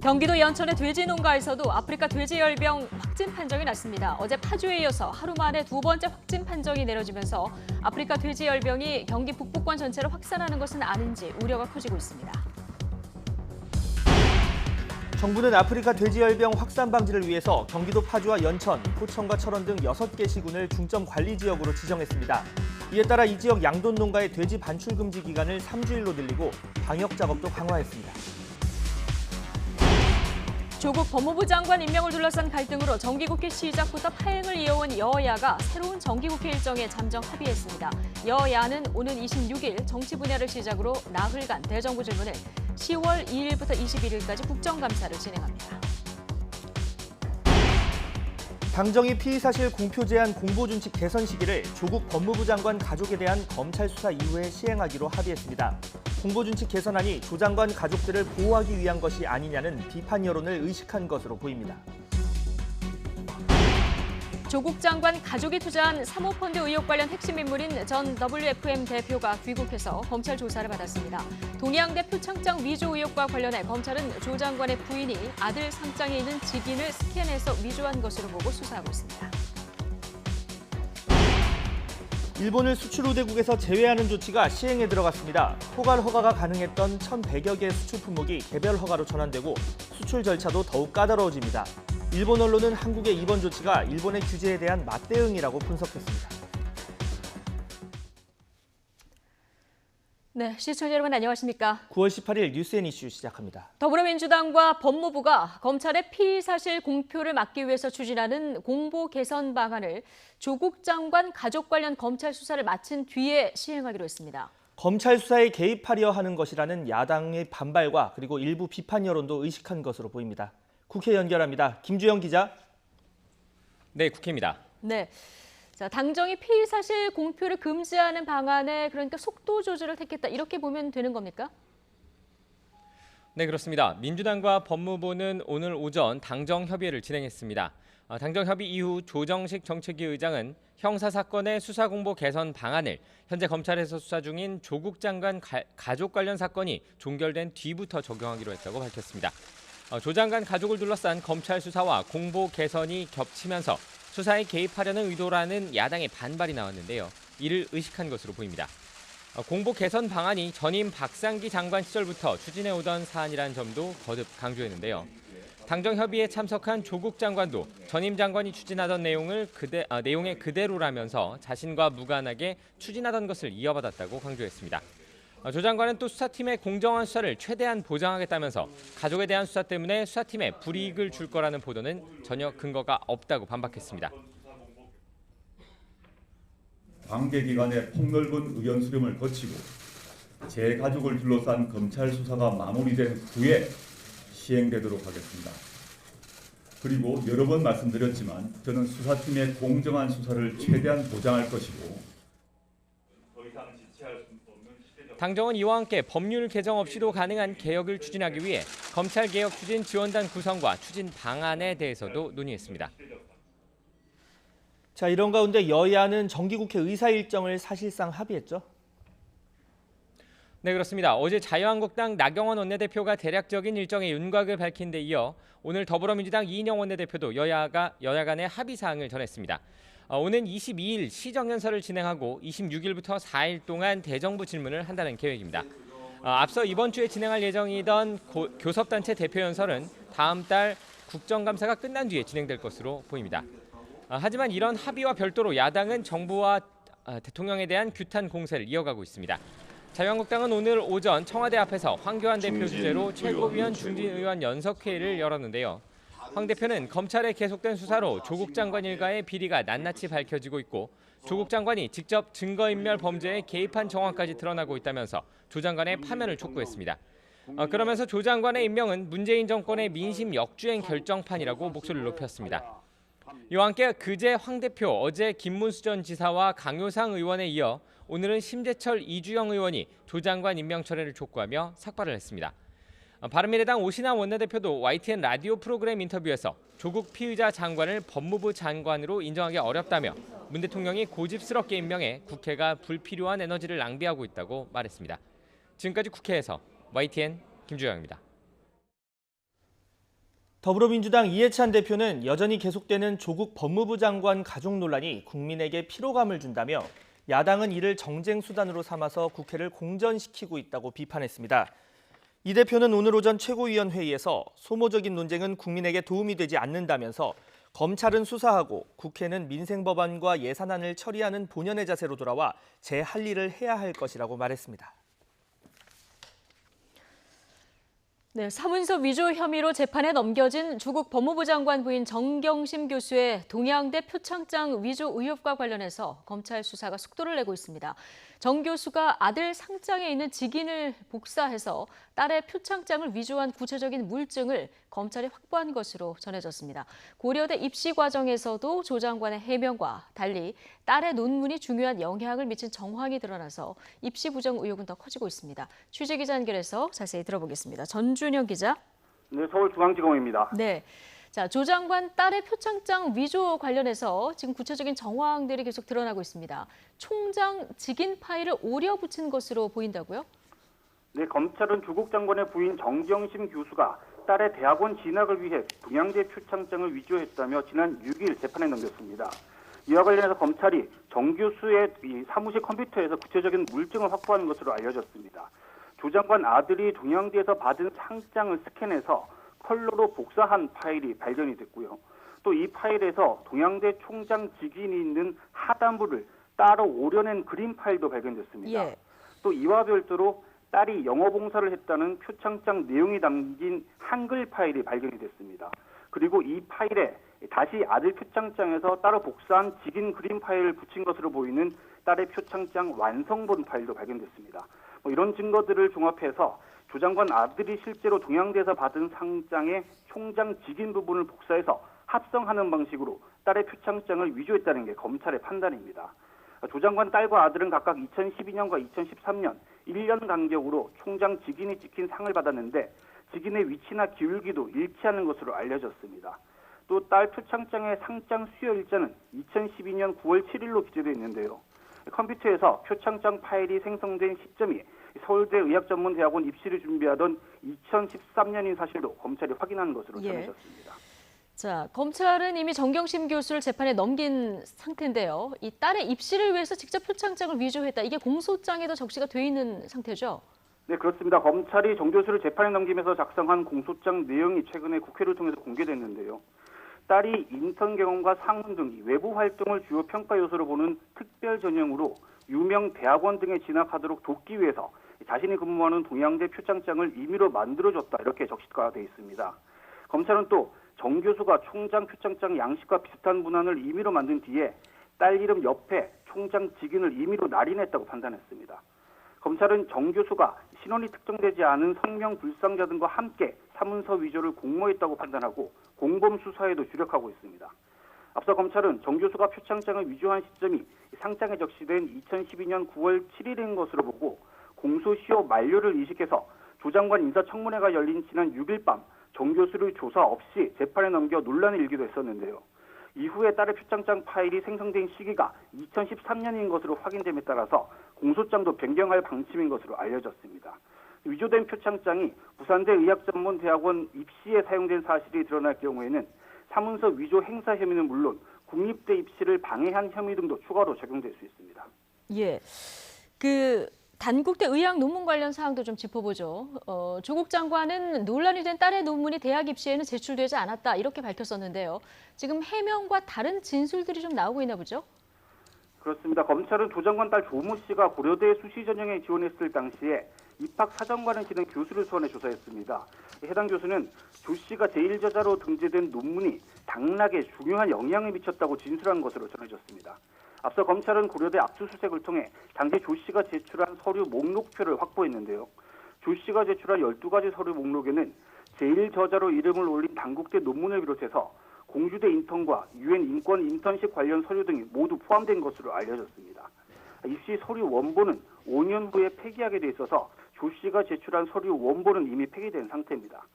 경기도 연천의 돼지 농가에서도 아프리카 돼지열병 확진 판정이 났습니다. 어제 파주에 이어서 하루 만에 두 번째 확진 판정이 내려지면서 아프리카 돼지열병이 경기 북부권 전체로 확산하는 것은 아닌지 우려가 커지고 있습니다. 정부는 아프리카 돼지열병 확산 방지를 위해서 경기도 파주와 연천, 포천과 철원 등 6개 시군을 중점 관리 지역으로 지정했습니다. 이에 따라 이 지역 양돈 농가의 돼지 반출 금지 기간을 3주일로 늘리고 방역 작업도 강화했습니다. 조국 법무부 장관 임명을 둘러싼 갈등으로 정기국회 시작부터 파행을 이어온 여야가 새로운 정기국회 일정에 잠정 합의했습니다. 여야는 오는 26일 정치 분야를 시작으로 나흘간 대정부 질문을 10월 2일부터 21일까지 국정감사를 진행합니다. 당정이 피의사실 공표 제한 공보준칙 개선 시기를 조국 법무부 장관 가족에 대한 검찰 수사 이후에 시행하기로 합의했습니다. 공보준칙 개선안이 조 장관 가족들을 보호하기 위한 것이 아니냐는 비판 여론을 의식한 것으로 보입니다. 조국 장관 가족이 투자한 사모펀드 의혹 관련 핵심 인물인 전 WFM 대표가 귀국해서 검찰 조사를 받았습니다. 동양대 표창장 위조 의혹과 관련해 검찰은 조 장관의 부인이 아들 상장에 있는 직인을 스캔해서 위조한 것으로 보고 수사하고 있습니다. 일본을 수출 우대국에서 제외하는 조치가 시행에 들어갔습니다. 포괄 허가가 가능했던 1,100여 개 수출 품목이 개별 허가로 전환되고 수출 절차도 더욱 까다로워집니다. 일본 언론은 한국의 이번 조치가 일본의 규제에 대한 맞대응이라고 분석했습니다. 네, 시청자 여러분 안녕하십니까? 9월 18일 뉴스앤이슈 시작합니다. 더불어민주당과 법무부가 검찰의 피의사실 공표를 막기 위해서 추진하는 공보 개선 방안을 조국 장관 가족 관련 검찰 수사를 마친 뒤에 시행하기로 했습니다. 검찰 수사에 개입하려 하는 것이라는 야당의 반발과 그리고 일부 비판 여론도 의식한 것으로 보입니다. 국회 연결합니다. 김주영 기자. 네, 국회입니다. 네. 자, 당정이 피의사실 공표를 금지하는 방안에 그러니까 속도 조절을 택했다 이렇게 보면 되는 겁니까? 네, 그렇습니다. 민주당과 법무부는 오늘 오전 당정 협의를 진행했습니다. 당정 협의 이후 조정식 정책위 의장은 형사 사건의 수사 공보 개선 방안을 현재 검찰에서 수사 중인 조국 장관 가족 관련 사건이 종결된 뒤부터 적용하기로 했다고 밝혔습니다. 조 장관 가족을 둘러싼 검찰 수사와 공보 개선이 겹치면서 수사에 개입하려는 의도라는 야당의 반발이 나왔는데요. 이를 의식한 것으로 보입니다. 공보 개선 방안이 전임 박상기 장관 시절부터 추진해오던 사안이라는 점도 거듭 강조했는데요. 당정 협의에 참석한 조국 장관도 전임 장관이 추진하던 내용의 그대로라면서 자신과 무관하게 추진하던 것을 이어받았다고 강조했습니다. 조 장관은 또 수사팀의 공정한 수사를 최대한 보장하겠다면서 가족에 대한 수사 때문에 수사팀에 불이익을 줄 거라는 보도는 전혀 근거가 없다고 반박했습니다. 관계기관의 폭넓은 의견 수렴을 거치고 제 가족을 둘러싼 검찰 수사가 마무리된 후에 시행되도록 하겠습니다. 그리고 여러 번 말씀드렸지만 저는 수사팀의 공정한 수사를 최대한 보장할 것이고 당정은 이와 함께 법률 개정 없이도 가능한 개혁을 추진하기 위해 검찰개혁 추진 지원단 구성과 추진 방안에 대해서도 논의했습니다. 자, 이런 가운데 여야는 정기국회 의사 일정을 사실상 합의했죠? 네, 그렇습니다. 어제 자유한국당 나경원 원내대표가 대략적인 일정의 윤곽을 밝힌 데 이어 오늘 더불어민주당 이인영 원내대표도 여야 간의 합의 사항을 전했습니다. 오는 22일 시정연설을 진행하고 26일부터 4일 동안 대정부 질문을 한다는 계획입니다. 앞서 이번 주에 진행할 예정이던 교섭단체 대표연설은 다음 달 국정감사가 끝난 뒤에 진행될 것으로 보입니다. 하지만 이런 합의와 별도로 야당은 정부와 대통령에 대한 규탄 공세를 이어가고 있습니다. 자유한국당은 오늘 오전 청와대 앞에서 황교안 대표 주재로 최고위원 중진 의원 연석회의를 열었는데요. 황 대표는 검찰의 계속된 수사로 조국 장관 일가의 비리가 낱낱이 밝혀지고 있고 조국 장관이 직접 증거인멸 범죄에 개입한 정황까지 드러나고 있다면서 조 장관의 파면을 촉구했습니다. 그러면서 조 장관의 임명은 문재인 정권의 민심 역주행 결정판이라고 목소리를 높였습니다. 이와 함께 그제 황 대표, 어제 김문수 전 지사와 강효상 의원에 이어 오늘은 심재철 이주영 의원이 조 장관 임명 철회를 촉구하며 삭발을 했습니다. 바른미래당 오신환 원내대표도 YTN 라디오 프로그램 인터뷰에서 조국 피의자 장관을 법무부 장관으로 인정하기 어렵다며 문 대통령이 고집스럽게 임명해 국회가 불필요한 에너지를 낭비하고 있다고 말했습니다. 지금까지 국회에서 YTN 김주영입니다. 더불어민주당 이해찬 대표는 여전히 계속되는 조국 법무부 장관 가족 논란이 국민에게 피로감을 준다며 야당은 이를 정쟁 수단으로 삼아서 국회를 공전시키고 있다고 비판했습니다. 이 대표는 오늘 오전 최고위원회의에서 소모적인 논쟁은 국민에게 도움이 되지 않는다면서 검찰은 수사하고 국회는 민생법안과 예산안을 처리하는 본연의 자세로 돌아와 제 할 일을 해야 할 것이라고 말했습니다. 네, 사문서 위조 혐의로 재판에 넘겨진 조국 법무부 장관 부인 정경심 교수의 동양대 표창장 위조 의혹과 관련해서 검찰 수사가 속도를 내고 있습니다. 정 교수가 아들 상장에 있는 직인을 복사해서 딸의 표창장을 위조한 구체적인 물증을 검찰이 확보한 것으로 전해졌습니다. 고려대 입시 과정에서도 조 장관의 해명과 달리 딸의 논문이 중요한 영향을 미친 정황이 드러나서 입시 부정 의혹은 더 커지고 있습니다. 취재기자 연결해서 자세히 들어보겠습니다. 전준영 기자. 네, 서울중앙지검입니다. 네. 자, 조 장관 딸의 표창장 위조 관련해서 지금 구체적인 정황들이 계속 드러나고 있습니다. 총장 직인 파일을 오려 붙인 것으로 보인다고요? 네, 검찰은 조국 장관의 부인 정경심 교수가 딸의 대학원 진학을 위해 동양대 표창장을 위조했다며 지난 6일 재판에 넘겼습니다. 이와 관련해서 검찰이 정 교수의 사무실 컴퓨터에서 구체적인 물증을 확보하는 것으로 알려졌습니다. 조 장관 아들이 동양대에서 받은 상장을 스캔해서 컬러로 복사한 파일이 발견이 됐고요. 또 이 파일에서 동양대 총장 직인이 있는 하단부를 따로 오려낸 그림 파일도 발견됐습니다. 예. 또 이와 별도로 딸이 영어 봉사를 했다는 표창장 내용이 담긴 한글 파일이 발견이 됐습니다. 그리고 이 파일에 다시 아들 표창장에서 따로 복사한 직인 그림 파일을 붙인 것으로 보이는 딸의 표창장 완성본 파일도 발견됐습니다. 이런 증거들을 종합해서 조 장관 아들이 실제로 동양대에서 받은 상장의 총장 직인 부분을 복사해서 합성하는 방식으로 딸의 표창장을 위조했다는 게 검찰의 판단입니다. 조 장관 딸과 아들은 각각 2012년과 2013년 1년 간격으로 총장 직인이 찍힌 상을 받았는데 직인의 위치나 기울기도 일치하는 것으로 알려졌습니다. 또 딸 표창장의 상장 수여 일자는 2012년 9월 7일로 기재되어 있는데요. 컴퓨터에서 표창장 파일이 생성된 시점이 서울대 의학전문대학원 입시를 준비하던 2013년인 사실도 검찰이 확인한 것으로 전해졌습니다. 자, 검찰은 이미 정경심 교수를 재판에 넘긴 상태인데요. 이 딸의 입시를 위해서 직접 표창장을 위조했다. 이게 공소장에도 적시가 돼 있는 상태죠? 네, 그렇습니다. 검찰이 정 교수를 재판에 넘기면서 작성한 공소장 내용이 최근에 국회를 통해서 공개됐는데요. 딸이 인턴 경험과 상훈 등 외부 활동을 주요 평가 요소로 보는 특별 전형으로 유명 대학원 등에 진학하도록 돕기 위해서 자신이 근무하는 동양대 표창장을 임의로 만들어줬다 이렇게 적시가 돼 있습니다. 검찰은 또 정 교수가 총장 표창장 양식과 비슷한 문안을 임의로 만든 뒤에 딸 이름 옆에 총장 직인을 임의로 날인했다고 판단했습니다. 검찰은 정 교수가 신원이 특정되지 않은 성명 불상자 등과 함께 사문서 위조를 공모했다고 판단하고 공범 수사에도 주력하고 있습니다. 앞서 검찰은 정 교수가 표창장을 위조한 시점이 상장에 적시된 2012년 9월 7일인 것으로 보고 공소시효 만료를 인식해서 조 장관 인사청문회가 열린 지난 6일 밤 정 교수를 조사 없이 재판에 넘겨 논란을 일기도 했었는데요. 이후에 딸의 표창장 파일이 생성된 시기가 2013년인 것으로 확인됨에 따라서 공소장도 변경할 방침인 것으로 알려졌습니다. 위조된 표창장이 부산대 의학전문대학원 입시에 사용된 사실이 드러날 경우에는 사문서 위조 행사 혐의는 물론 국립대 입시를 방해한 혐의 등도 추가로 적용될 수 있습니다. 예. 단국대 의학 논문 관련 사항도 좀 짚어보죠. 조국 장관은 논란이 된 딸의 논문이 대학 입시에는 제출되지 않았다 이렇게 밝혔었는데요. 지금 해명과 다른 진술들이 좀 나오고 있나 보죠? 그렇습니다. 검찰은 조 장관 딸 조모 씨가 고려대 수시 전형에 지원했을 당시에 입학 사정관을 지낸 교수를 소환해 조사했습니다. 해당 교수는 조 씨가 제1저자로 등재된 논문이 당락에 중요한 영향을 미쳤다고 진술한 것으로 전해졌습니다. 앞서 검찰은 고려대 압수수색을 통해 당시 조 씨가 제출한 서류 목록표를 확보했는데요. 조 씨가 제출한 12가지 서류 목록에는 제1저자로 이름을 올린 단국대 논문을 비롯해서 공주대 인턴과 유엔 인권 인턴십 관련 서류 등이 모두 포함된 것으로 알려졌습니다. 입시 서류 원본은 5년 후에 폐기하게 돼 있어서 조 씨가 제출한 서류 원본은 이미 폐기된 상태입니다.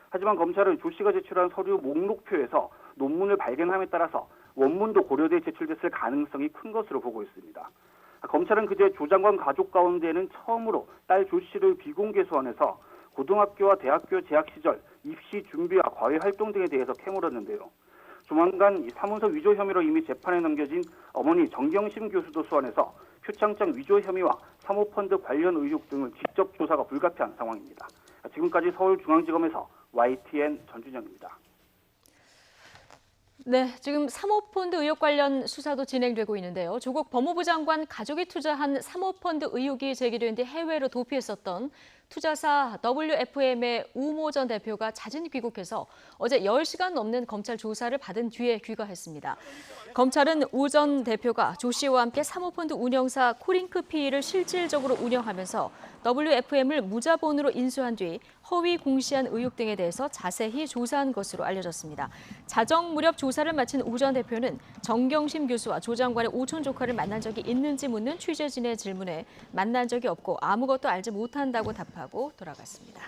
하지만 검찰은 조 씨가 제출한 서류 목록표에서 논문을 발견함에 따라서 원문도 고려대에 제출됐을 가능성이 큰 것으로 보고 있습니다. 검찰은 그제 조 장관 가족 가운데는 처음으로 딸 조 씨를 비공개 소환해서 고등학교와 대학교 재학 시절 입시 준비와 과외 활동 등에 대해서 캐물었는데요. 조만간 이 사문서 위조 혐의로 이미 재판에 넘겨진 어머니 정경심 교수도 소환해서 표창장 위조 혐의와 사모펀드 관련 의혹 등을 직접 조사가 불가피한 상황입니다. 지금까지 서울중앙지검에서 YTN 전준영입니다. 네, 지금 사모펀드 의혹 관련 수사도 진행되고 있는데요. 조국 법무부 장관 가족이 투자한 사모펀드 의혹이 제기된 뒤 해외로 도피했었던 투자사 WFM의 우모 전 대표가 자진 귀국해서 어제 10시간 넘는 검찰 조사를 받은 뒤에 귀가했습니다. 검찰은 우 전 대표가 조 씨와 함께 사모펀드 운영사 코링크피를 실질적으로 운영하면서 WFM을 무자본으로 인수한 뒤 허위 공시한 의혹 등에 대해서 자세히 조사한 것으로 알려졌습니다. 자정 무렵 조사를 마친 우 전 대표는 정경심 교수와 조 장관의 오촌 조카를 만난 적이 있는지 묻는 취재진의 질문에 만난 적이 없고 아무것도 알지 못한다고 답하고 돌아갔습니다.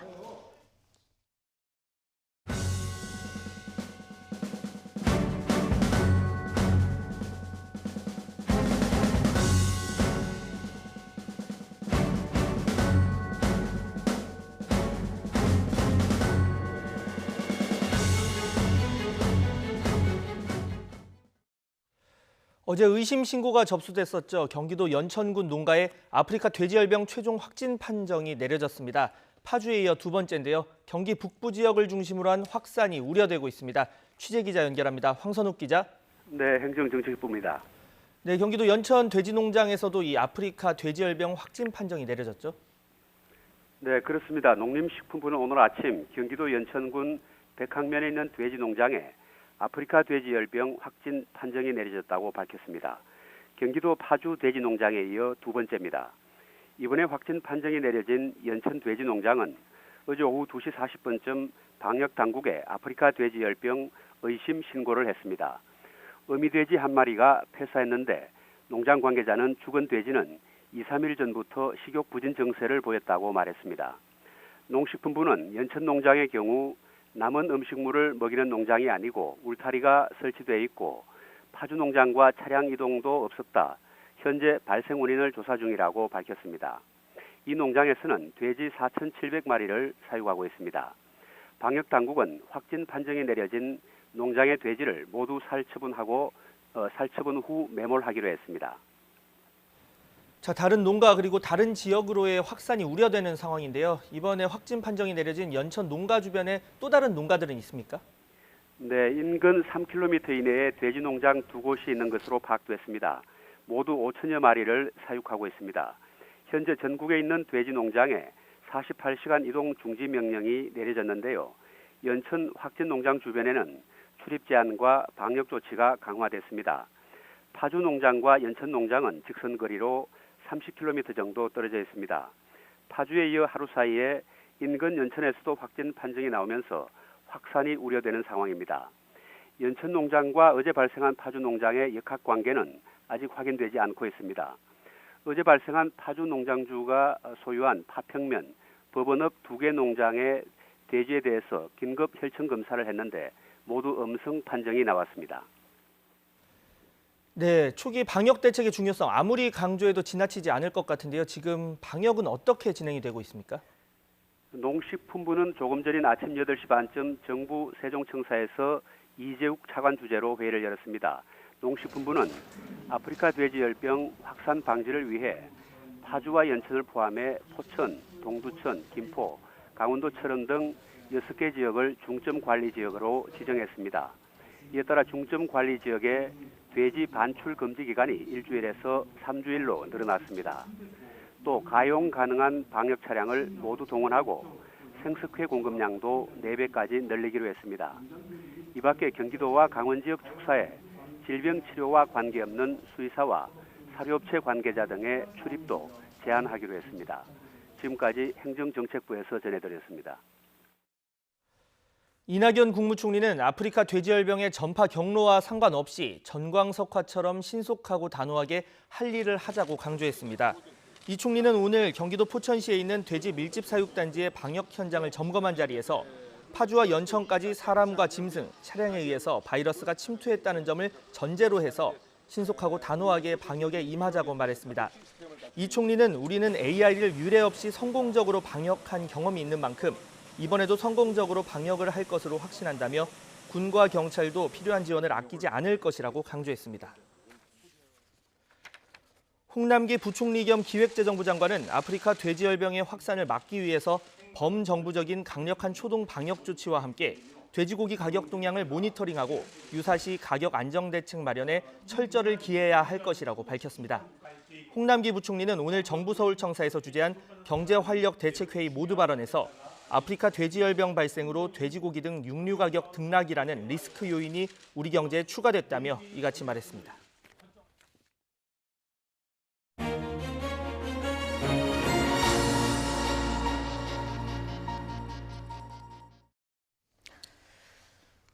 어제 의심 신고가 접수됐었죠. 경기도 연천군 농가에 아프리카 돼지열병 최종 확진 판정이 내려졌습니다. 파주에 이어 두 번째인데요. 경기 북부 지역을 중심으로 한 확산이 우려되고 있습니다. 취재기자 연결합니다. 황선욱 기자. 네, 행정정책부입니다. 네, 경기도 연천 돼지농장에서도 이 아프리카 돼지열병 확진 판정이 내려졌죠. 네, 그렇습니다. 농림식품부는 오늘 아침 경기도 연천군 백항면에 있는 돼지농장에 아프리카 돼지열병 확진 판정이 내려졌다고 밝혔습니다. 경기도 파주 돼지농장에 이어 두 번째입니다. 이번에 확진 판정이 내려진 연천 돼지농장은 어제 오후 2시 40분쯤 방역당국에 아프리카 돼지열병 의심 신고를 했습니다. 어미돼지 한 마리가 폐사했는데 농장 관계자는 죽은 돼지는 2, 3일 전부터 식욕 부진 증세를 보였다고 말했습니다. 농식품부는 연천 농장의 경우 남은 음식물을 먹이는 농장이 아니고 울타리가 설치돼 있고 파주 농장과 차량 이동도 없었다. 현재 발생 원인을 조사 중이라고 밝혔습니다. 이 농장에서는 돼지 4,700마리를 사육하고 있습니다. 방역당국은 확진 판정이 내려진 농장의 돼지를 모두 살처분 후 매몰하기로 했습니다. 자, 다른 농가 그리고 다른 지역으로의 확산이 우려되는 상황인데요. 이번에 확진 판정이 내려진 연천 농가 주변에 또 다른 농가들은 있습니까? 네, 인근 3km 이내에 돼지 농장 두 곳이 있는 것으로 파악됐습니다. 모두 5천여 마리를 사육하고 있습니다. 현재 전국에 있는 돼지 농장에 48시간 이동 중지 명령이 내려졌는데요. 연천 확진 농장 주변에는 출입 제한과 방역 조치가 강화됐습니다. 파주 농장과 연천 농장은 직선 거리로 30km 정도 떨어져 있습니다. 파주에 이어 하루 사이에 인근 연천에서도 확진 판정이 나오면서 확산이 우려되는 상황입니다. 연천 농장과 어제 발생한 파주 농장의 역학관계는 아직 확인되지 않고 있습니다. 어제 발생한 파주 농장주가 소유한 파평면, 법원읍 2개 농장의 돼지에 대해서 긴급 혈청 검사를 했는데 모두 음성 판정이 나왔습니다. 네, 초기 방역 대책의 중요성 아무리 강조해도 지나치지 않을 것 같은데요. 지금 방역은 어떻게 진행이 되고 있습니까? 농식품부는 조금 전인 아침 8시 반쯤 정부 세종청사에서 이재욱 차관 주재로 회의를 열었습니다. 농식품부는 아프리카 돼지열병 확산 방지를 위해 파주와 연천을 포함해 포천, 동두천, 김포, 강원도 철원 등 6개 지역을 중점 관리 지역으로 지정했습니다. 이에 따라 중점 관리 지역의 돼지 반출 금지 기간이 일주일에서 3주일로 늘어났습니다. 또 가용 가능한 방역 차량을 모두 동원하고 생석회 공급량도 4배까지 늘리기로 했습니다. 이 밖에 경기도와 강원 지역 축사에 질병 치료와 관계없는 수의사와 사료업체 관계자 등의 출입도 제한하기로 했습니다. 지금까지 행정정책부에서 전해드렸습니다. 이낙연 국무총리는 아프리카 돼지열병의 전파 경로와 상관없이 전광석화처럼 신속하고 단호하게 할 일을 하자고 강조했습니다. 이 총리는 오늘 경기도 포천시에 있는 돼지 밀집 사육단지의 방역 현장을 점검한 자리에서 파주와 연천까지 사람과 짐승, 차량에 의해서 바이러스가 침투했다는 점을 전제로 해서 신속하고 단호하게 방역에 임하자고 말했습니다. 이 총리는 우리는 AI를 유례 없이 성공적으로 방역한 경험이 있는 만큼 이번에도 성공적으로 방역을 할 것으로 확신한다며 군과 경찰도 필요한 지원을 아끼지 않을 것이라고 강조했습니다. 홍남기 부총리 겸 기획재정부 장관은 아프리카 돼지열병의 확산을 막기 위해서 범정부적인 강력한 초동 방역 조치와 함께 돼지고기 가격 동향을 모니터링하고 유사시 가격 안정 대책 마련에 철저를 기해야 할 것이라고 밝혔습니다. 홍남기 부총리는 오늘 정부 서울청사에서 주재한 경제활력 대책회의 모두 발언에서 아프리카 돼지열병 발생으로 돼지고기 등 육류 가격 등락이라는 리스크 요인이 우리 경제에 추가됐다며 이같이 말했습니다.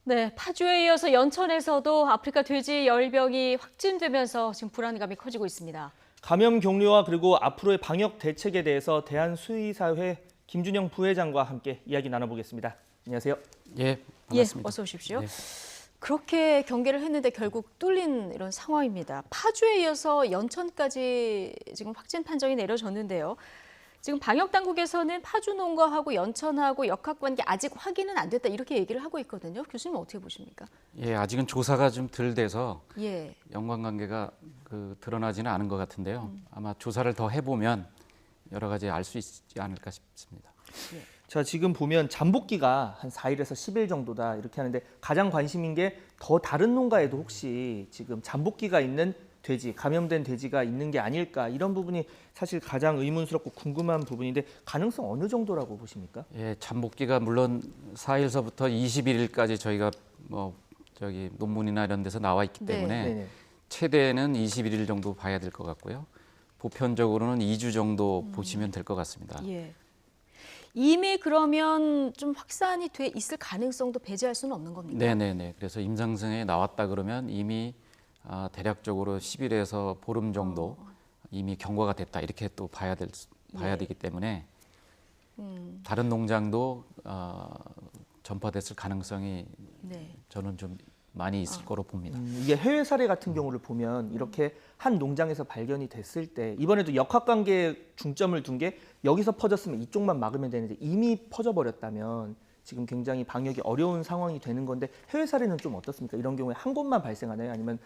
네, 파주에 이어서 연천에서도 아프리카 돼지 열병이 확진되면서 지금 불안감이 커지고 있습니다. 감염 경로와 그리고 앞으로의 방역 대책에 대해서 대한수의사회 김준영 부회장과 함께 이야기 나눠보겠습니다. 안녕하세요. 예, 반갑습니다. 어서 오십시오. 네. 그렇게 경계를 했는데 결국 뚫린 이런 상황입니다. 파주에 이어서 연천까지 지금 확진 판정이 내려졌는데요. 지금 방역 당국에서는 파주 농가하고 연천하고 역학관계 아직 확인은 안 됐다 이렇게 얘기를 하고 있거든요. 교수님 어떻게 보십니까? 예, 아직은 조사가 좀 덜 돼서 예. 연관관계가 드러나지는 않은 것 같은데요. 아마 조사를 더 해보면 여러 가지 알 수 있지 않을까 싶습니다. 자, 지금 보면 잠복기가 한 4일에서 10일 정도다 이렇게 하는데 가장 관심인 게 더 다른 농가에도 혹시 지금 잠복기가 있는 돼지, 감염된 돼지가 있는 게 아닐까 이런 부분이 사실 가장 의문스럽고 궁금한 부분인데 가능성 어느 정도라고 보십니까? 예, 잠복기가 물론 4일서부터 21일까지 저희가 논문이나 이런 데서 나와 있기 때문에 네네. 최대는 21일 정도 봐야 될 것 같고요. 보편적으로는 2주 정도 보시면 될 것 같습니다. 예. 이미 그러면 좀 확산이 돼 있을 가능성도 배제할 수는 없는 겁니까? 네네네. 그래서 임상승에 나왔다 그러면 이미 대략적으로 10일에서 보름 정도 이미 경과가 됐다 이렇게 또 봐야 되기 때문에 다른 농장도 전파됐을 가능성이 네. 저는 좀 많이 있을 거로 봅니다. 이게 해외 사례 같은 경우를 보면 이렇게 한 농장에서 발견이 됐을 때 이번에도 역학관계에 중점을 둔 게 여기서 퍼졌으면 이쪽만 막으면 되는데 이미 퍼져버렸다면 지금 굉장히 방역이 어려운 상황이 되는 건데 해외 사례는 좀 어떻습니까? 이런 경우에 한 곳만 발생하나요? 아니면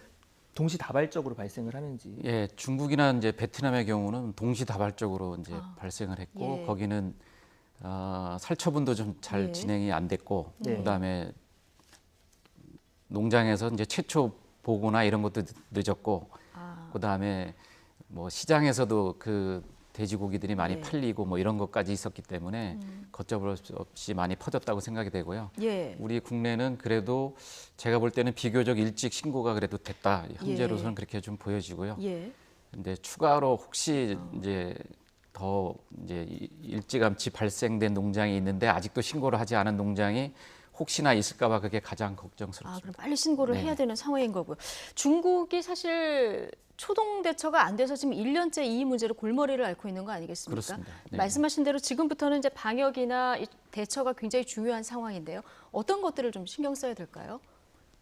동시다발적으로 발생을 하는지? 예, 중국이나 이제 베트남의 경우는 동시다발적으로 이제 발생을 했고 예. 거기는 살처분도 좀 잘 예. 진행이 안 됐고 네. 그다음에 농장에서 이제 최초 보고나 이런 것도 늦었고 그다음에 뭐 시장에서도 그 돼지고기들이 많이 네. 팔리고 뭐 이런 것까지 있었기 때문에 걷잡을 수 없이 많이 퍼졌다고 생각이 되고요. 예. 우리 국내는 그래도 제가 볼 때는 비교적 일찍 신고가 그래도 됐다. 현재로서는 그렇게 좀 보여지고요. 예. 근데 추가로 혹시 이제 더 이제 일찌감치 발생된 농장이 있는데 아직도 신고를 하지 않은 농장이 혹시나 있을까봐 그게 가장 걱정스럽습니다. 그럼 빨리 신고를 네. 해야 되는 상황인 거고요. 중국이 사실 초동 대처가 안 돼서 지금 1년째 이 문제로 골머리를 앓고 있는 거 아니겠습니까? 그렇습니다. 네. 말씀하신 대로 지금부터는 이제 방역이나 이 대처가 굉장히 중요한 상황인데요. 어떤 것들을 좀 신경 써야 될까요?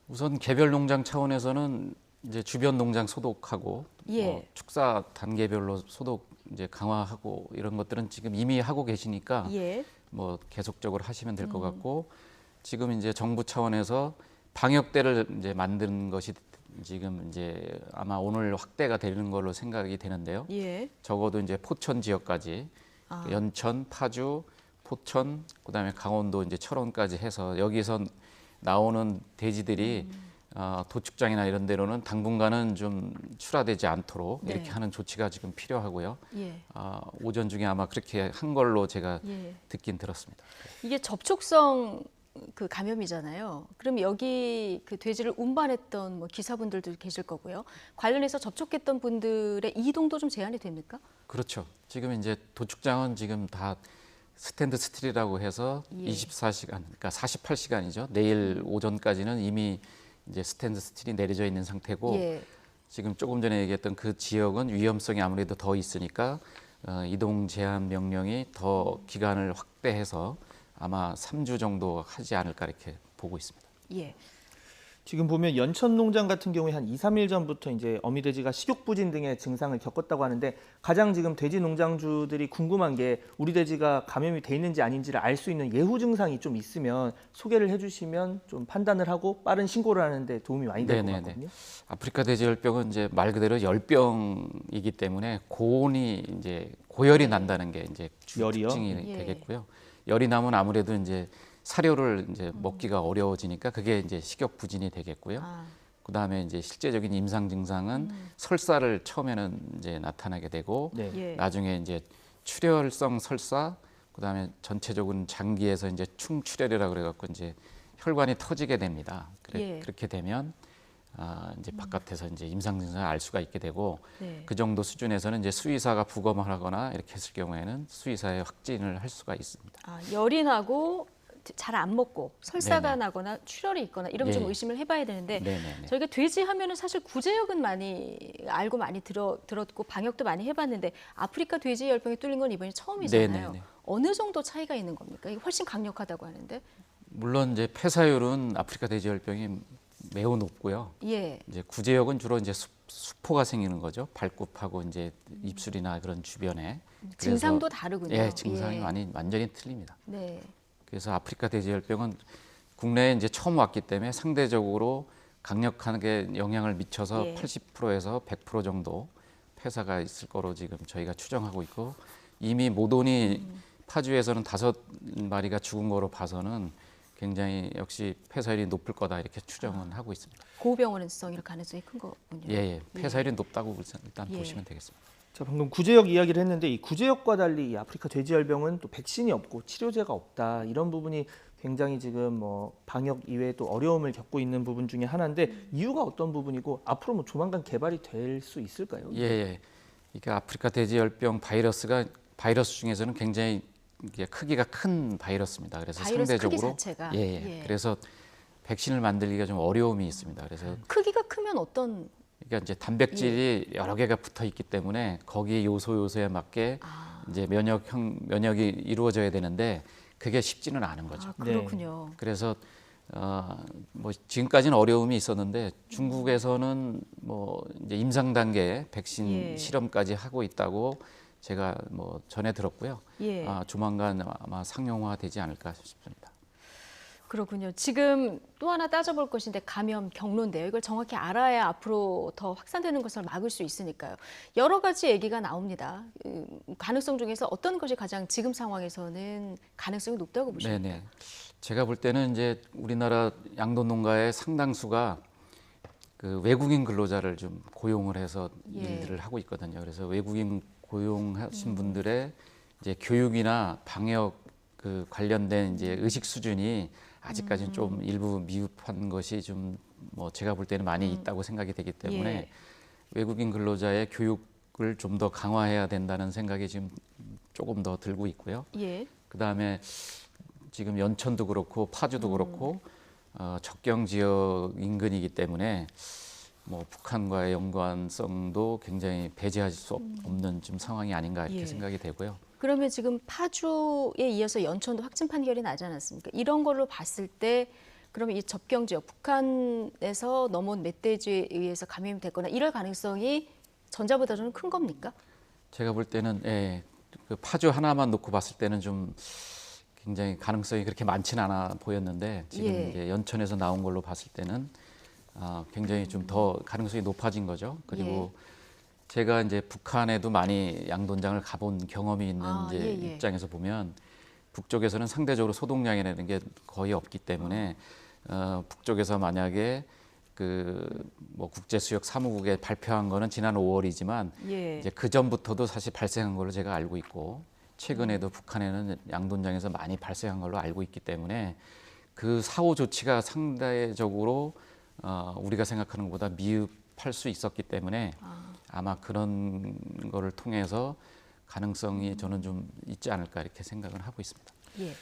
우선 개별 농장 차원에서는 이제 주변 농장 소독하고 예. 축사 단계별로 소독 이제 강화하고 이런 것들은 지금 이미 하고 계시니까 예. 뭐 계속적으로 하시면 될 것 같고 지금 이제 정부 차원에서 방역대를 이제 만든 것이 지금 이제 아마 오늘 확대가 되는 걸로 생각이 되는데요. 예. 적어도 이제 포천 지역까지 연천, 파주, 포천, 그다음에 강원도 이제 철원까지 해서 여기서 나오는 돼지들이 도축장이나 이런 데로는 당분간은 좀 출하되지 않도록 네. 이렇게 하는 조치가 지금 필요하고요. 예. 오전 중에 아마 그렇게 한 걸로 제가 예. 듣긴 들었습니다. 이게 접촉성 그 감염이잖아요. 그럼 여기 그 돼지를 운반했던 뭐 기사분들도 계실 거고요. 관련해서 접촉했던 분들의 이동도 좀 제한이 됩니까? 그렇죠. 지금 이제 도축장은 지금 다 스탠드 스틸이라고 해서 예. 24시간, 그러니까 48시간이죠. 내일 오전까지는 이미 이제 스탠드 스틸이 내려져 있는 상태고 예. 지금 조금 전에 얘기했던 그 지역은 위험성이 아무래도 더 있으니까 이동 제한 명령이 더 기간을 확대해서 아마 3주 정도 하지 않을까 이렇게 보고 있습니다. 예. 지금 보면 연천 농장 같은 경우에 한 2, 3일 전부터 이제 어미돼지가 식욕부진 등의 증상을 겪었다고 하는데 가장 지금 돼지 농장주들이 궁금한 게 우리 돼지가 감염이 돼 있는지 아닌지를 알 수 있는 예후 증상이 좀 있으면 소개를 해주시면 좀 판단을 하고 빠른 신고를 하는데 도움이 많이 될 것 네네네. 같거든요. 아프리카 돼지열병은 이제 말 그대로 열병이기 때문에 고온이 이제 고열이 난다는 게 이제 주 열이요? 특징이 예. 되겠고요. 열이 나면 아무래도 이제 사료를 이제 먹기가 어려워지니까 그게 이제 식욕 부진이 되겠고요. 아, 그다음에 이제 실제적인 임상 증상은 설사를 처음에는 이제 나타나게 되고 네. 예. 나중에 이제 출혈성 설사, 그다음에 전체적으로 장기에서 이제 충출혈이라고 그래갖고 이제 혈관이 터지게 됩니다. 예. 그렇게 되면 이제 바깥에서 이제 임상 증상을 알 수가 있게 되고 네. 그 정도 수준에서는 이제 수의사가 부검을 하거나 이렇게 했을 경우에는 수의사에 확진을 할 수가 있습니다. 아, 열이 나고 잘 안 먹고 설사가 네네. 나거나 출혈이 있거나 이러면 좀 예. 의심을 해봐야 되는데 네네네. 저희가 돼지 하면은 사실 구제역은 많이 알고 많이 들었고 방역도 많이 해봤는데 아프리카 돼지 열병에 뚫린 건 이번이 처음이잖아요. 네네네. 어느 정도 차이가 있는 겁니까? 이게 훨씬 강력하다고 하는데. 물론 이제 폐사율은 아프리카 돼지열병이 매우 높고요. 예. 이제 구제역은 주로 이제 수포가 생기는 거죠. 발굽하고 이제 입술이나 그런 주변에. 그래서 증상도 다르군요. 예, 증상이 예. 완전히 틀립니다. 네. 그래서 아프리카 돼지열병은 국내에 이제 처음 왔기 때문에 상대적으로 강력하게 영향을 미쳐서 예. 80%에서 100% 정도 폐사가 있을 거로 지금 저희가 추정하고 있고 이미 모도니 파주에서는 5마리가 죽은 거로 봐서는 굉장히 역시 폐사율이 높을 거다 이렇게 추정은 하고 있습니다. 고병원성일 가능성이 큰 거군요. 예, 폐사율이 높다고 일단 예. 보시면 되겠습니다. 자, 방금 구제역 이야기를 했는데 이 구제역과 달리 이 아프리카 돼지열병은 또 백신이 없고 치료제가 없다 이런 부분이 굉장히 지금 뭐 방역 이외에 또 어려움을 겪고 있는 부분 중에 하나인데 이유가 어떤 부분이고 앞으로 뭐 조만간 개발이 될 수 있을까요? 예. 이게 아프리카 돼지열병 바이러스 중에서는 굉장히 이게 크기가 큰 바이러스입니다. 그래서 바이러스 크기 상대적으로 자체가. 예. 예. 그래서 백신을 만들기가 좀 어려움이 있습니다. 그래서 크기가 크면 어떤 그러니까 이제 단백질이 여러 개가 붙어 있기 때문에 거기 요소에 맞게 이제 면역이 이루어져야 되는데 그게 쉽지는 않은 거죠. 아, 그렇군요. 그래서 뭐 지금까지는 어려움이 있었는데 중국에서는 뭐 이제 임상 단계 백신 예. 실험까지 하고 있다고 제가 뭐 전해 들었고요. 예. 조만간 아마 상용화되지 않을까 싶습니다. 그렇군요. 지금 또 하나 따져볼 것인데 감염 경로인데요. 이걸 정확히 알아야 앞으로 더 확산되는 것을 막을 수 있으니까요. 여러 가지 얘기가 나옵니다. 가능성 중에서 어떤 것이 가장 지금 상황에서는 가능성이 높다고 보십니까? 네네. 제가 볼 때는 이제 우리나라 양돈 농가의 상당수가 그 외국인 근로자를 좀 고용을 해서 예. 일들을 하고 있거든요. 그래서 외국인 고용하신 분들의 이제 교육이나 방역 그 관련된 이제 의식 수준이 아직까지는 좀 일부 미흡한 것이 좀 뭐 제가 볼 때는 많이 있다고 생각이 되기 때문에 예. 외국인 근로자의 교육을 좀 더 강화해야 된다는 생각이 지금 조금 더 들고 있고요. 예. 그다음에 지금 연천도 그렇고 파주도 그렇고 접경 지역 인근이기 때문에 뭐 북한과의 연관성도 굉장히 배제할 수 없는 좀 상황이 아닌가 이렇게 예. 생각이 되고요. 그러면 지금 파주에 이어서 연천도 확진 판결이 나지 않았습니까? 이런 걸로 봤을 때 그러면 이 접경 지역 북한에서 넘어온 멧돼지에 의해서 감염이 됐거나 이럴 가능성이 전자보다 좀 큰 겁니까? 제가 볼 때는 그 파주 하나만 놓고 봤을 때는 좀 굉장히 가능성이 그렇게 많지는 않아 보였는데 지금 예. 이제 연천에서 나온 걸로 봤을 때는 굉장히 좀 더 가능성이 높아진 거죠. 그리고 제가 이제 북한에도 많이 양돈장을 가본 경험이 있는 이제 예. 입장에서 보면 북쪽에서는 상대적으로 소독량이라는 게 거의 없기 때문에 북쪽에서 만약에 그 뭐 국제수역 사무국에 발표한 거는 지난 5월이지만 예. 이제 그 전부터도 사실 발생한 걸로 제가 알고 있고 최근에도 북한에는 양돈장에서 많이 발생한 걸로 알고 있기 때문에 그 사후 조치가 상대적으로 우리가 생각하는 것보다 미흡할 수 있었기 때문에 아마 그런 거를 통해서 가능성이 저는 좀 있지 않을까 이렇게 생각을 하고 있습니다. 예.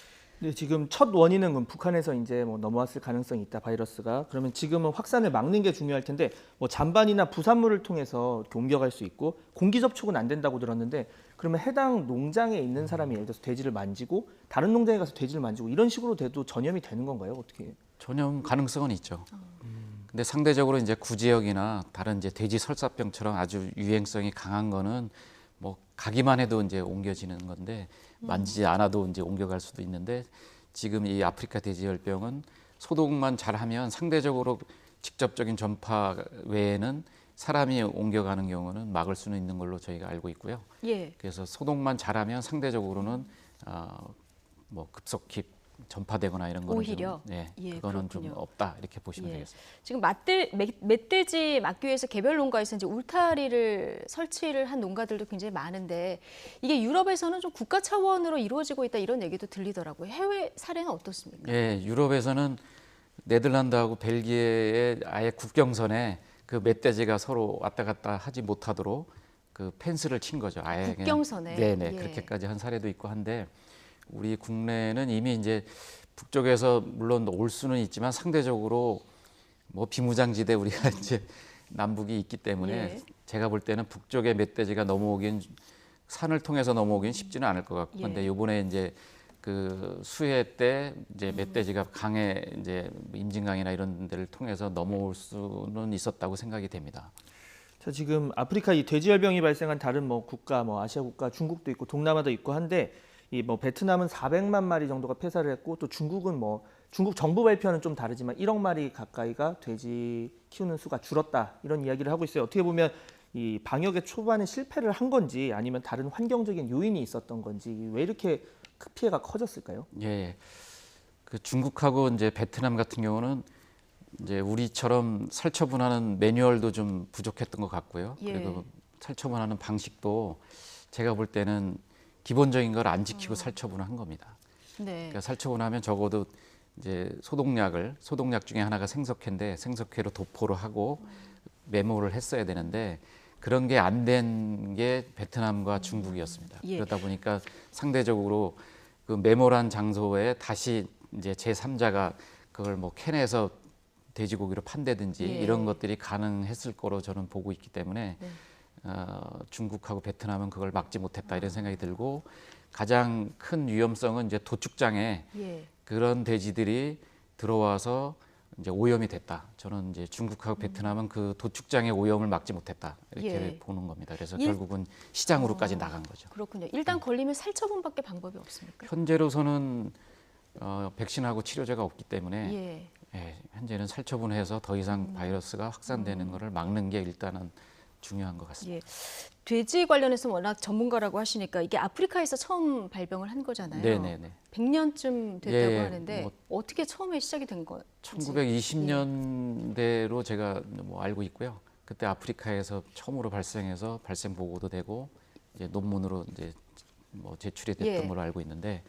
네, 지금 첫 원인은 그럼 북한에서 이제 뭐 넘어왔을 가능성이 있다 바이러스가. 그러면 지금은 확산을 막는 게 중요할 텐데 뭐 잔반이나 부산물을 통해서 옮겨갈 수 있고 공기 접촉은 안 된다고 들었는데 그러면 해당 농장에 있는 사람이 예를 들어서 돼지를 만지고 다른 농장에 가서 돼지를 만지고 이런 식으로 돼도 전염이 되는 건가요? 어떻게? 전염 가능성은 있죠. 근데 상대적으로 이제 구지역이나 다른 이제 돼지 설사병처럼 아주 유행성이 강한 거는 뭐 가기만 해도 이제 옮겨지는 건데 만지지 않아도 이제 옮겨갈 수도 있는데 지금 이 아프리카 돼지열병은 소독만 잘하면 상대적으로 직접적인 전파 외에는 사람이 옮겨가는 경우는 막을 수는 있는 걸로 저희가 알고 있고요. 예. 그래서 소독만 잘하면 상대적으로는 뭐 급속히 전파되거나 이런 거는 오히려? 좀, 네, 예, 그거는 그렇군요. 좀 없다 이렇게 보시면 예. 되겠습니다. 지금 멧돼지 막기 위해서 개별 농가에서 이제 울타리를 설치를 한 농가들도 굉장히 많은데 이게 유럽에서는 좀 국가 차원으로 이루어지고 있다 이런 얘기도 들리더라고요. 해외 사례는 어떻습니까? 예, 유럽에서는 네덜란드하고 벨기에의 아예 국경선에 그 멧돼지가 서로 왔다 갔다 하지 못하도록 그 펜스를 친 거죠. 아예 국경선에. 그냥, 네네 예. 그렇게까지 한 사례도 있고 한데 우리 국내는 이미 이제 북쪽에서 물론 올 수는 있지만 상대적으로 뭐 비무장지대 우리가 이제 남북이 있기 때문에 예. 제가 볼 때는 북쪽의 멧돼지가 넘어오긴 산을 통해서 넘어오긴 쉽지는 않을 것 같고 예. 근데 이번에 이제 그 수해 때 이제 멧돼지가 강에 이제 임진강이나 이런 데를 통해서 넘어올 수는 있었다고 생각이 됩니다. 자, 지금 아프리카 이 돼지열병이 발생한 다른 뭐 국가, 뭐 아시아 국가, 중국도 있고 동남아도 있고 한데 이 뭐 베트남은 400만 마리 정도가 폐사를 했고 또 중국은 뭐 중국 정부 발표는 좀 다르지만 1억 마리 가까이가 돼지 키우는 수가 줄었다 이런 이야기를 하고 있어요. 어떻게 보면 이 방역의 초반에 실패를 한 건지 아니면 다른 환경적인 요인이 있었던 건지 왜 이렇게 피해가 커졌을까요? 예, 그 중국하고 이제 베트남 같은 경우는 이제 우리처럼 살처분하는 매뉴얼도 좀 부족했던 것 같고요. 예. 그리고 살처분하는 방식도 제가 볼 때는 기본적인 걸 안 지키고 살처분을 한 겁니다. 네. 그러니까 살처분하면 적어도 이제 소독약 중에 하나가 생석회인데 생석회로 도포를 하고 메모를 했어야 되는데 그런 게 안 된 게 베트남과 중국이었습니다. 예. 그러다 보니까 상대적으로 그 메모란 장소에 다시 이제 제3자가 그걸 뭐 캔에서 돼지고기로 판다든지 예. 이런 것들이 가능했을 거로 저는 보고 있기 때문에 네. 중국하고 베트남은 그걸 막지 못했다 이런 생각이 들고 가장 큰 위험성은 이제 도축장에 예. 그런 돼지들이 들어와서 이제 오염이 됐다. 저는 이제 중국하고 베트남은 그 도축장의 오염을 막지 못했다 이렇게 예. 보는 겁니다. 그래서 결국은 시장으로까지 나간 거죠. 그렇군요. 일단 걸리면 살처분밖에 방법이 없습니까? 현재로서는 백신하고 치료제가 없기 때문에 예. 예, 현재는 살처분해서 더 이상 바이러스가 확산되는 것을 막는 게 일단은 중요한 것 같습니다. 예. 돼지 관련해서 워낙 전문가라고 하시니까 이게 아프리카에서 처음 발병을 한 거잖아요. 네네네. 100년쯤 됐다고 예, 하는데 뭐 어떻게 처음에 시작이 된 거예요? 1920년대로 제가 뭐 알고 있고요. 그때 아프리카에서 처음으로 발생해서 발생 보고도 되고 이제 논문으로 이제 뭐 제출이 됐던 예. 걸로 알고 있는데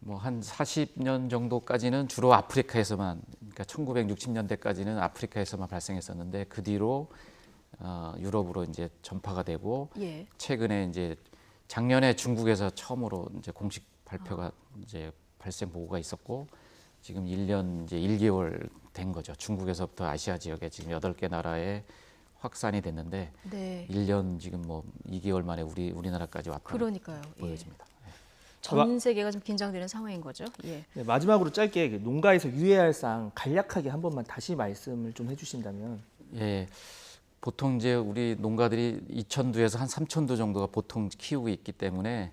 뭐 한 40년 정도까지는 주로 아프리카에서만 그러니까 1960년대까지는 아프리카에서만 발생했었는데 그 뒤로 유럽으로 이제 전파가 되고 예. 최근에 이제 작년에 중국에서 처음으로 이제 공식 발표가 이제 발생 보고가 있었고 지금 1년 이제 1개월 된 거죠. 중국에서부터 아시아 지역에 지금 8개 나라에 확산이 됐는데 네. 1년 지금 뭐 2개월 만에 우리나라까지 왔다 그러니까요. 예. 보여집니다. 전 세계가 좀 긴장되는 상황인 거죠. 예. 네, 마지막으로 짧게 농가에서 유의할 사항 간략하게 한 번만 다시 말씀을 좀 해주신다면. 예. 보통 이제 우리 농가들이 2,000두에서 한 3,000두 정도가 보통 키우고 있기 때문에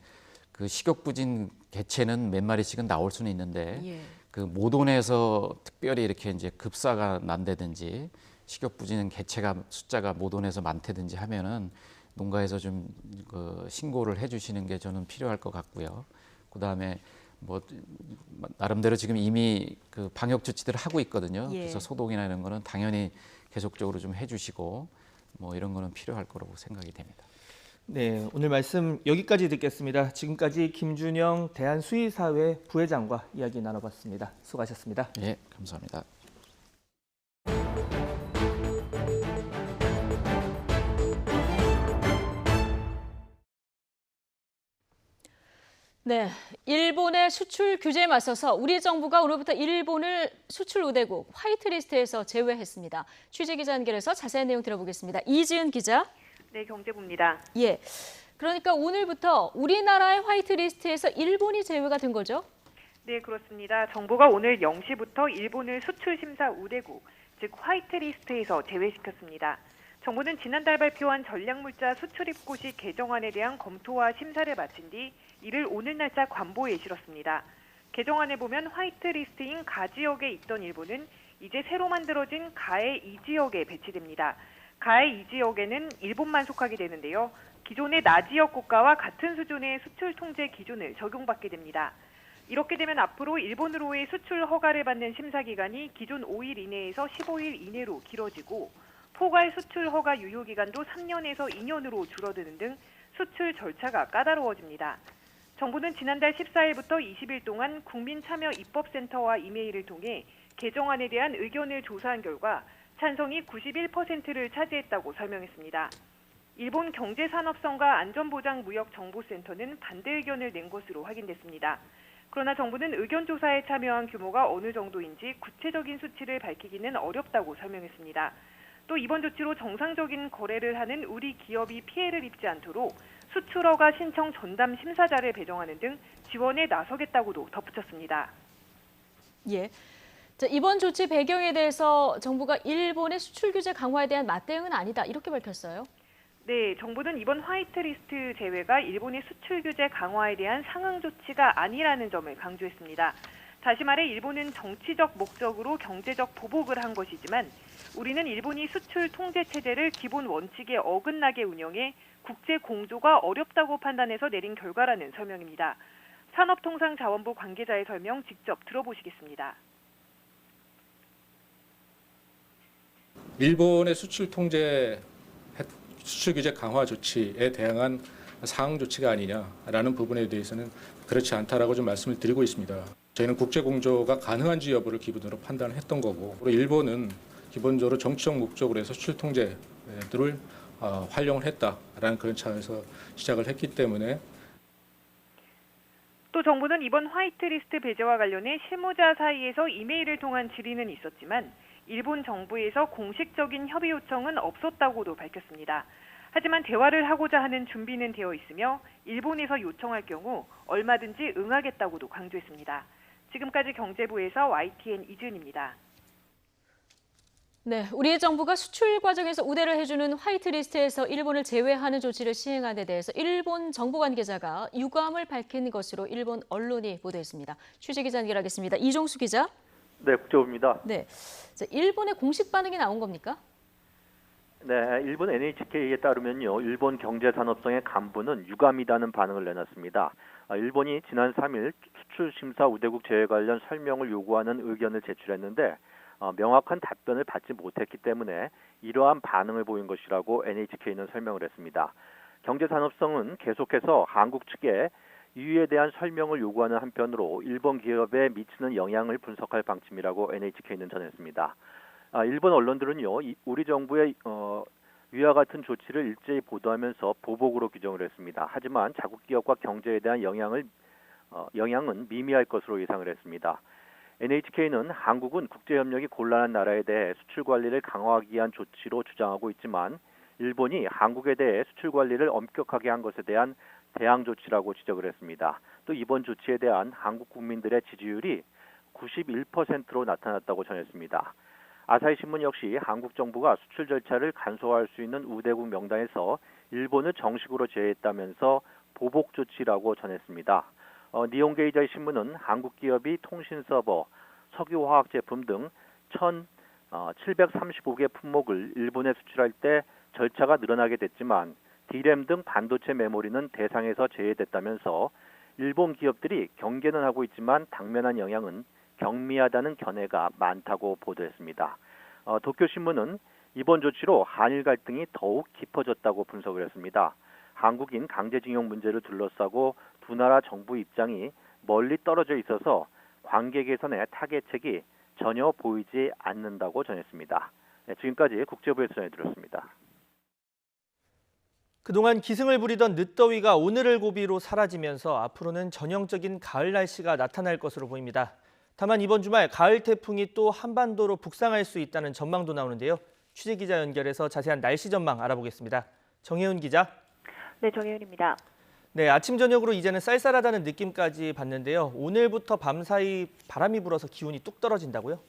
그 식욕부진 개체는 몇 마리씩은 나올 수는 있는데 예. 그 모돈에서 특별히 이렇게 이제 급사가 난다든지 식욕부진 개체가 숫자가 모돈에서 많다든지 하면은 농가에서 좀 그 신고를 해주시는 게 저는 필요할 것 같고요. 그다음에 뭐 나름대로 지금 이미 그 방역 조치들을 하고 있거든요. 예. 그래서 소독이나 이런 거는 당연히 계속적으로 좀 해주시고 뭐 이런 거는 필요할 거라고 생각이 됩니다. 네, 오늘 말씀 여기까지 듣겠습니다. 지금까지 김준영 대한수의사회 부회장과 이야기 나눠봤습니다. 수고하셨습니다. 예, 감사합니다. 네, 일본의 수출 규제에 맞서서 우리 정부가 오늘부터 일본을 수출 우대국 화이트리스트에서 제외했습니다. 취재기자 연결해서 자세한 내용 들어보겠습니다. 이지은 기자. 네, 경제부입니다. 예, 그러니까 오늘부터 우리나라의 화이트리스트에서 일본이 제외가 된 거죠? 네, 그렇습니다. 정부가 오늘 0시부터 일본을 수출 심사 우대국, 즉 화이트리스트에서 제외시켰습니다. 정부는 지난달 발표한 전략물자 수출입고시 개정안에 대한 검토와 심사를 마친 뒤 이를 오늘 날짜 관보에 실었습니다. 개정안에 보면 화이트리스트인 가 지역에 있던 일본은 이제 새로 만들어진 가해 2지역에 배치됩니다. 가해 2지역에는 일본만 속하게 되는데요. 기존의 나지역 국가와 같은 수준의 수출 통제 기준을 적용받게 됩니다. 이렇게 되면 앞으로 일본으로의 수출 허가를 받는 심사 기간이 기존 5일 이내에서 15일 이내로 길어지고 포괄 수출 허가 유효 기간도 3년에서 2년으로 줄어드는 등 수출 절차가 까다로워집니다. 정부는 지난달 14일부터 20일 동안 국민참여입법센터와 이메일을 통해 개정안에 대한 의견을 조사한 결과 찬성이 91%를 차지했다고 설명했습니다. 일본 경제산업성과 안전보장무역정보센터는 반대 의견을 낸 것으로 확인됐습니다. 그러나 정부는 의견 조사에 참여한 규모가 어느 정도인지 구체적인 수치를 밝히기는 어렵다고 설명했습니다. 또 이번 조치로 정상적인 거래를 하는 우리 기업이 피해를 입지 않도록 수출허가 신청 전담 심사자를 배정하는 등 지원에 나서겠다고도 덧붙였습니다. 예. 자, 이번 조치 배경에 대해서 정부가 일본의 수출 규제 강화에 대한 맞대응은 아니다 이렇게 밝혔어요. 네, 정부는 이번 화이트리스트 제외가 일본의 수출 규제 강화에 대한 상응 조치가 아니라는 점을 강조했습니다. 다시 말해 일본은 정치적 목적으로 경제적 보복을 한 것이지만 우리는 일본이 수출 통제 체제를 기본 원칙에 어긋나게 운영해 국제 공조가 어렵다고 판단해서 내린 결과라는 설명입니다. 산업통상자원부 관계자의 설명 직접 들어보시겠습니다. 일본의 수출 규제 강화 조치에 대항한 상응 조치가 아니냐라는 부분에 대해서는 그렇지 않다라고 좀 말씀을 드리고 있습니다. 저희는 국제 공조가 가능한지 여부를 기본으로 판단을 했던 거고, 그리고 일본은 기본적으로 정치적 목적으로 해서 수출 통제들을 활용을 했다라는 그런 차원에서 시작을 했기 때문에. 또 정부는 이번 화이트리스트 배제와 관련해 실무자 사이에서 이메일을 통한 질의는 있었지만 일본 정부에서 공식적인 협의 요청은 없었다고도 밝혔습니다. 하지만 대화를 하고자 하는 준비는 되어 있으며 일본에서 요청할 경우 얼마든지 응하겠다고도 강조했습니다. 지금까지 경제부에서 YTN 이준입니다. 네, 우리의 정부가 수출 과정에서 우대를 해주는 화이트리스트에서 일본을 제외하는 조치를 시행한 데 대해서 일본 정부 관계자가 유감을 밝힌 것으로 일본 언론이 보도했습니다. 취재기자 연결하겠습니다. 이종수 기자. 네, 국제부입니다. 네, 자, 일본의 공식 반응이 나온 겁니까? 네, 일본 NHK에 따르면요, 일본 경제산업성의 간부는 유감이다는 반응을 내놨습니다. 일본이 지난 3일 수출심사 우대국 제외 관련 설명을 요구하는 의견을 제출했는데 명확한 답변을 받지 못했기 때문에 이러한 반응을 보인 것이라고 NHK는 설명을 했습니다. 경제산업성은 계속해서 한국 측에 이유에 대한 설명을 요구하는 한편으로 일본 기업에 미치는 영향을 분석할 방침이라고 NHK는 전했습니다. 일본 언론들은요, 우리 정부의 위와 같은 조치를 일제히 보도하면서 보복으로 규정을 했습니다. 하지만 자국 기업과 경제에 대한 영향은 미미할 것으로 예상을 했습니다. NHK는 한국은 국제협력이 곤란한 나라에 대해 수출 관리를 강화하기 위한 조치로 주장하고 있지만 일본이 한국에 대해 수출 관리를 엄격하게 한 것에 대한 대항 조치라고 지적을 했습니다. 또 이번 조치에 대한 한국 국민들의 지지율이 91%로 나타났다고 전했습니다. 아사히 신문 역시 한국 정부가 수출 절차를 간소화할 수 있는 우대국 명단에서 일본을 정식으로 제외했다면서 보복 조치라고 전했습니다. 니혼게이자이 신문은 한국 기업이 통신 서버, 석유화학 제품 등 1,735개 품목을 일본에 수출할 때 절차가 늘어나게 됐지만 D램 등 반도체 메모리는 대상에서 제외됐다면서 일본 기업들이 경계는 하고 있지만 당면한 영향은 경미하다는 견해가 많다고 보도했습니다. 도쿄신문은 이번 조치로 한일 갈등이 더욱 깊어졌다고 분석을 했습니다. 한국인 강제징용 문제를 둘러싸고 두 나라 정부 입장이 멀리 떨어져 있어서 관계 개선의 타개책이 전혀 보이지 않는다고 전했습니다. 네, 지금까지 국제부에서 전해드렸습니다. 그동안 기승을 부리던 늦더위가 오늘을 고비로 사라지면서 앞으로는 전형적인 가을 날씨가 나타날 것으로 보입니다. 다만 이번 주말 가을 태풍이 또 한반도로 북상할 수 있다는 전망도 나오는데요. 취재기자 연결해서 자세한 날씨 전망 알아보겠습니다. 정혜은 기자. 네, 정혜은입니다. 네, 아침 저녁으로 이제는 쌀쌀하다는 느낌까지 받는데요. 오늘부터 밤사이 바람이 불어서 기온이 뚝 떨어진다고요?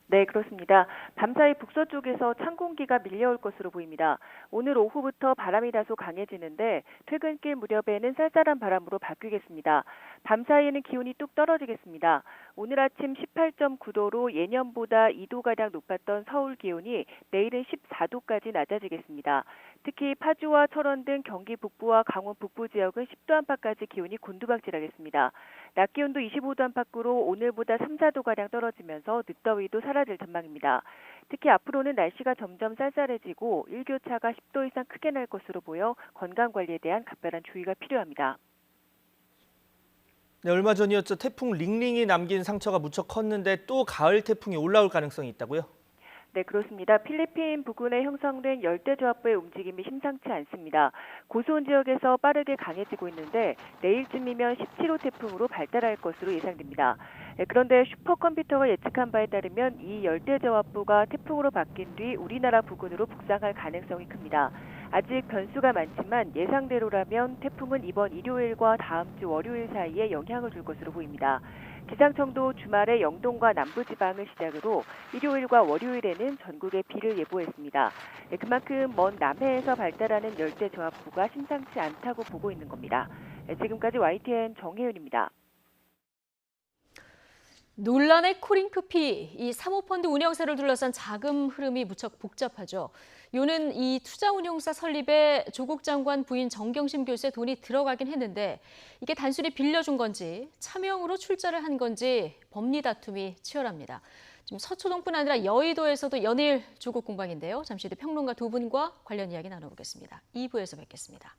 네, 그렇습니다. 밤사이 북서쪽에서 찬 공기가 밀려올 것으로 보입니다. 오늘 오후부터 바람이 다소 강해지는데 퇴근길 무렵에는 쌀쌀한 바람으로 바뀌겠습니다. 밤사이에는 기온이 뚝 떨어지겠습니다. 오늘 아침 18.9도로 예년보다 2도가량 높았던 서울 기온이 내일은 14도까지 낮아지겠습니다. 특히 파주와 철원 등 경기 북부와 강원 북부 지역은 10도 안팎까지 기온이 곤두박질하겠습니다. 낮 기온도 25도 안팎으로 오늘보다 3, 4도가량 떨어지면서 늦더위도 사라질 전망입니다. 특히 앞으로는 날씨가 점점 쌀쌀해지고 일교차가 10도 이상 크게 날 것으로 보여 건강관리에 대한 각별한 주의가 필요합니다. 네, 얼마 전이었죠. 태풍 링링이 남긴 상처가 무척 컸는데 또 가을 태풍이 올라올 가능성이 있다고요? 네, 그렇습니다. 필리핀 부근에 형성된 열대저하부의 움직임이 심상치 않습니다. 고수온 지역에서 빠르게 강해지고 있는데 내일쯤이면 17호 태풍으로 발달할 것으로 예상됩니다. 그런데 슈퍼컴퓨터가 예측한 바에 따르면 이 열대저하부가 태풍으로 바뀐 뒤 우리나라 부근으로 북상할 가능성이 큽니다. 아직 변수가 많지만 예상대로라면 태풍은 이번 일요일과 다음 주 월요일 사이에 영향을 줄 것으로 보입니다. 기상청도 주말에 영동과 남부지방을 시작으로 일요일과 월요일에는 전국에 비를 예보했습니다. 그만큼 먼 남해에서 발달하는 열대저하부가 심상치 않다고 보고 있는 겁니다. 지금까지 YTN 정혜윤입니다. 논란의 코링크피, 이 사모펀드 운영사를 둘러싼 자금 흐름이 무척 복잡하죠. 요는 이 투자운용사 설립에 조국 장관 부인 정경심 교수의 돈이 들어가긴 했는데 이게 단순히 빌려준 건지 차명으로 출자를 한 건지 법리 다툼이 치열합니다. 지금 서초동뿐 아니라 여의도에서도 연일 조국 공방인데요. 잠시 뒤 평론가 두 분과 관련 이야기 나눠보겠습니다. 2부에서 뵙겠습니다.